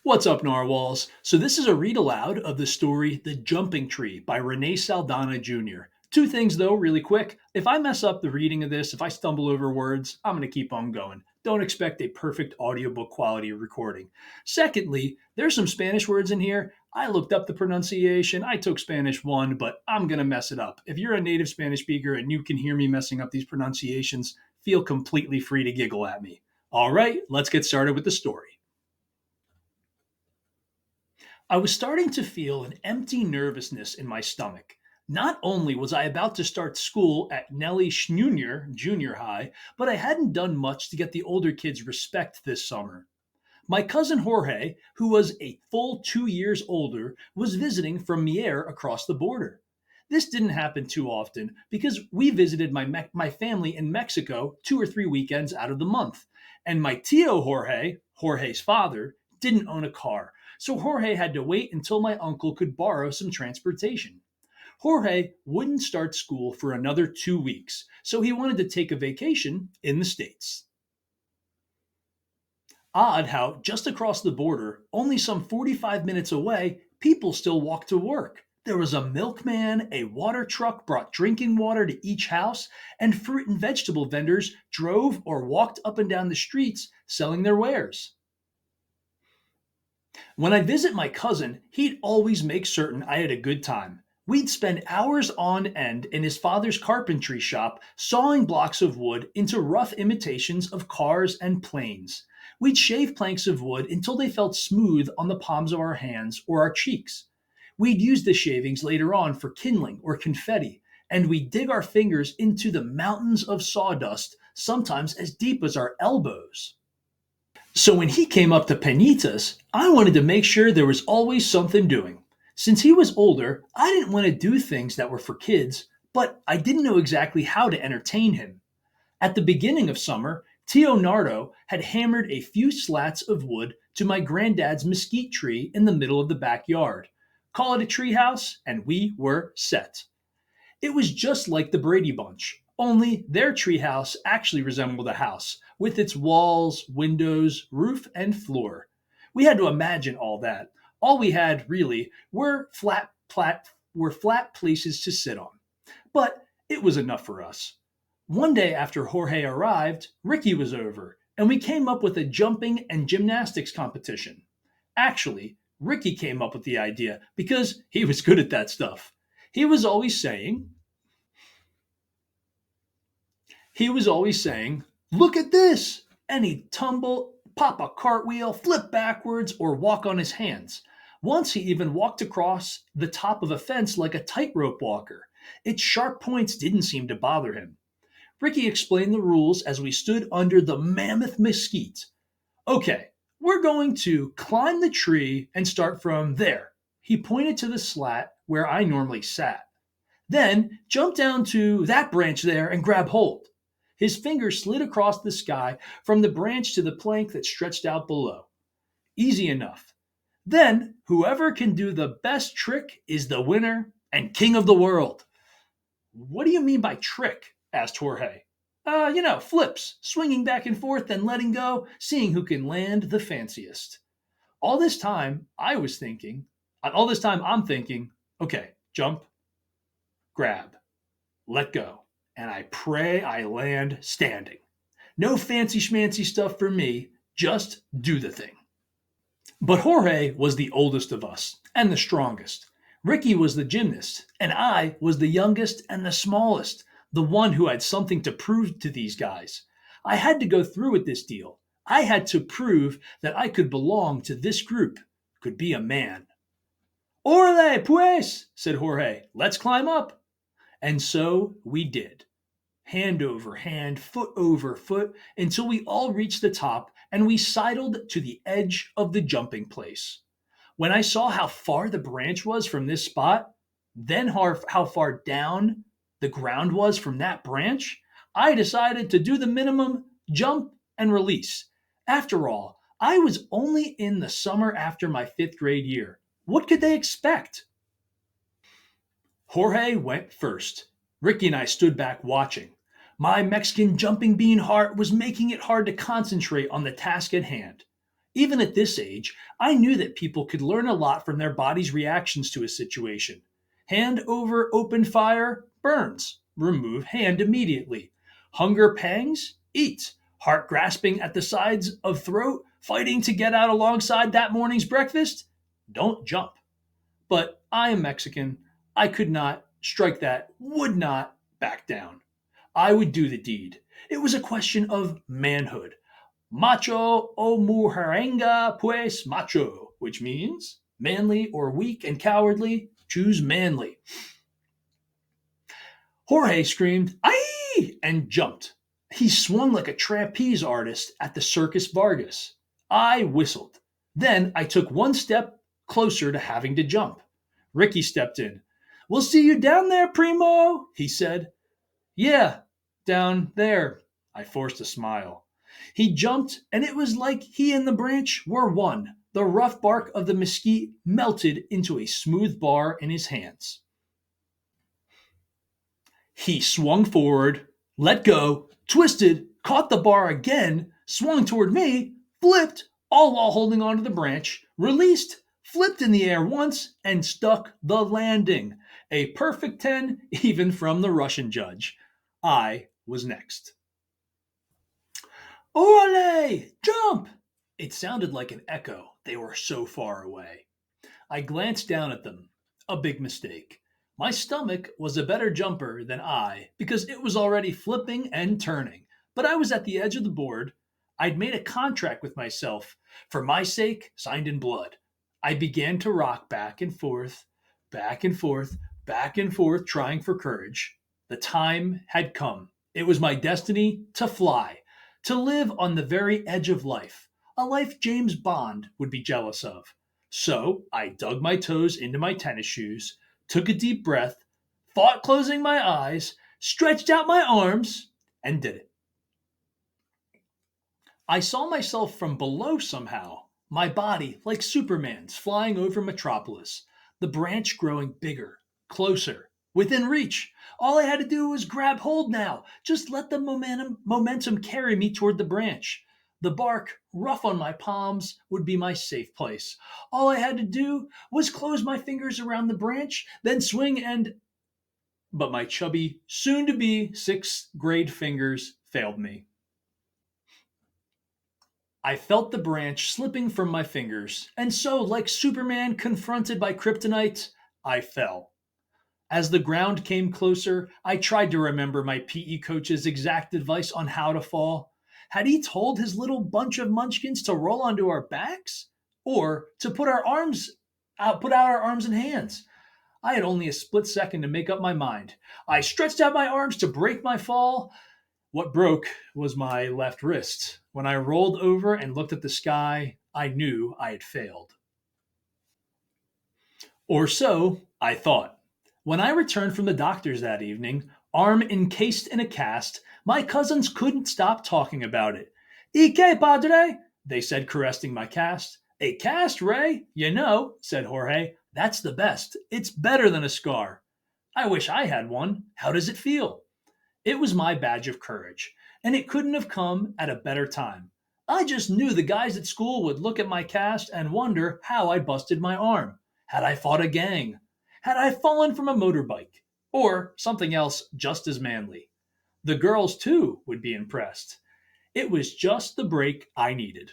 What's up, Narwhals? So, this is a read aloud of the story The Jumping Tree by Renee Saldana Jr. Two things, though, really quick. If I mess up the reading of this, if I stumble over words, I'm going to keep on going. Don't expect a perfect audiobook quality recording. Secondly, there's some Spanish words in here. I looked up the pronunciation. I took Spanish 1, but I'm going to mess it up. If you're a native Spanish speaker and you can hear me messing up these pronunciations, feel completely free to giggle at me. All right, let's get started with the story. I was starting to feel an empty nervousness in my stomach. Not only was I about to start school at Nellie Schnunier Junior High, but I hadn't done much to get the older kids' respect this summer. My cousin Jorge, who was a full 2 years older, was visiting from Mier across the border. This didn't happen too often because we visited my family in Mexico 2 or 3 weekends out of the month. And my Tio Jorge, Jorge's father, didn't own a car, so Jorge had to wait until my uncle could borrow some transportation. Jorge wouldn't start school for another 2 weeks, so he wanted to take a vacation in the States. Odd how, just across the border, only some 45 minutes away, people still walk to work. There was a milkman, a water truck brought drinking water to each house, and fruit and vegetable vendors drove or walked up and down the streets selling their wares. When I visit my cousin, he'd always make certain I had a good time. We'd spend hours on end in his father's carpentry shop sawing blocks of wood into rough imitations of cars and planes. We'd shave planks of wood until they felt smooth on the palms of our hands or our cheeks. We'd use the shavings later on for kindling or confetti, and we'd dig our fingers into the mountains of sawdust, sometimes as deep as our elbows. So when he came up to Penitas, I wanted to make sure there was always something doing. Since he was older, I didn't want to do things that were for kids, but I didn't know exactly how to entertain him. At the beginning of summer, Tio Nardo had hammered a few slats of wood to my granddad's mesquite tree in the middle of the backyard. Call it a treehouse, and we were set. It was just like the Brady Bunch, only their treehouse actually resembled a house, with its walls, windows, roof, and floor. We had to imagine all that. All we had, really, were flat places to sit on. But it was enough for us. One day after Jorge arrived, Ricky was over, and we came up with a jumping and gymnastics competition. Actually, Ricky came up with the idea because he was good at that stuff. He was always saying, he was always saying, "Look at this!" And he'd tumble, pop a cartwheel, flip backwards, or walk on his hands. Once he even walked across the top of a fence like a tightrope walker. Its sharp points didn't seem to bother him. Ricky explained the rules as we stood under the mammoth mesquite. Okay, we're going to climb the tree and start from there. He pointed to the slat where I normally sat. Then jump down to that branch there and grab hold. His finger slid across the sky from the branch to the plank that stretched out below. Easy enough. Then, whoever can do the best trick is the winner and king of the world. What do you mean by trick? Asked Jorge. Flips, swinging back and forth, then letting go, seeing who can land the fanciest. All this time, all this time, I'm thinking, okay, jump, grab, let go, and I pray I land standing. No fancy schmancy stuff for me, just do the thing. But Jorge was the oldest of us and the strongest. Ricky was the gymnast, and I was the youngest and the smallest, the one who had something to prove to these guys. I had to go through with this deal. I had to prove that I could belong to this group, could be a man. Orale, pues, said Jorge. Let's climb up. And so we did. Hand over hand, foot over foot, until we all reached the top and we sidled to the edge of the jumping place. When I saw how far the branch was from this spot, then how far down the ground was from that branch, I decided to do the minimum, jump and release. After all, I was only in the summer after my fifth grade year. What could they expect? Jorge went first. Ricky and I stood back watching. My Mexican jumping bean heart was making it hard to concentrate on the task at hand. Even at this age, I knew that people could learn a lot from their body's reactions to a situation. Hand over open fire, burns. Remove hand immediately. Hunger pangs, eat. Heart grasping at the sides of throat, fighting to get out alongside that morning's breakfast, don't jump. But I am Mexican. I could not strike that, would not back down. I would do the deed. It was a question of manhood. Macho o mujerenga pues macho, which means manly or weak and cowardly, choose manly. Jorge screamed, "Aye!" and jumped. He swung like a trapeze artist at the Circus Vargas. I whistled. Then I took one step closer to having to jump. Ricky stepped in. "We'll see you down there, Primo," he said. "Yeah, down there." I forced a smile. He jumped, and it was like he and the branch were one. The rough bark of the mesquite melted into a smooth bar in his hands. He swung forward, let go, twisted, caught the bar again, swung toward me, flipped, all while holding onto the branch, released, flipped in the air once, and stuck the landing. A perfect 10, even from the Russian judge. I was next. "Orale! Jump!" It sounded like an echo. They were so far away. I glanced down at them. A big mistake. My stomach was a better jumper than I because it was already flipping and turning. But I was at the edge of the board. I'd made a contract with myself, for my sake, signed in blood. I began to rock back and forth, back and forth, back and forth, trying for courage. The time had come. It was my destiny to fly, to live on the very edge of life, a life James Bond would be jealous of. So I dug my toes into my tennis shoes, took a deep breath, thought closing my eyes, stretched out my arms, and did it. I saw myself from below somehow, my body, like Superman's, flying over Metropolis, the branch growing bigger, closer, within reach. All I had to do was grab hold now, just let the momentum carry me toward the branch. The bark, rough on my palms, would be my safe place. All I had to do was close my fingers around the branch, then swing and. But my chubby, soon to be sixth grade fingers failed me. I felt the branch slipping from my fingers, and so, like Superman confronted by kryptonite, I fell. As the ground came closer, I tried to remember my PE coach's exact advice on how to fall. Had he told his little bunch of munchkins to roll onto our backs? Or to put out our arms and hands? I had only a split second to make up my mind. I stretched out my arms to break my fall. What broke was my left wrist. When I rolled over and looked at the sky, I knew I had failed. Or so I thought. When I returned from the doctor's that evening, arm encased in a cast, my cousins couldn't stop talking about it. "Y que, padre?" they said, caressing my cast. "A cast, Ray? You know," said Jorge, "that's the best. It's better than a scar." "I wish I had one. How does it feel?" It was my badge of courage, and it couldn't have come at a better time. I just knew the guys at school would look at my cast and wonder how I busted my arm. Had I fought a gang? Had I fallen from a motorbike? Or something else just as manly? The girls, too, would be impressed. It was just the break I needed.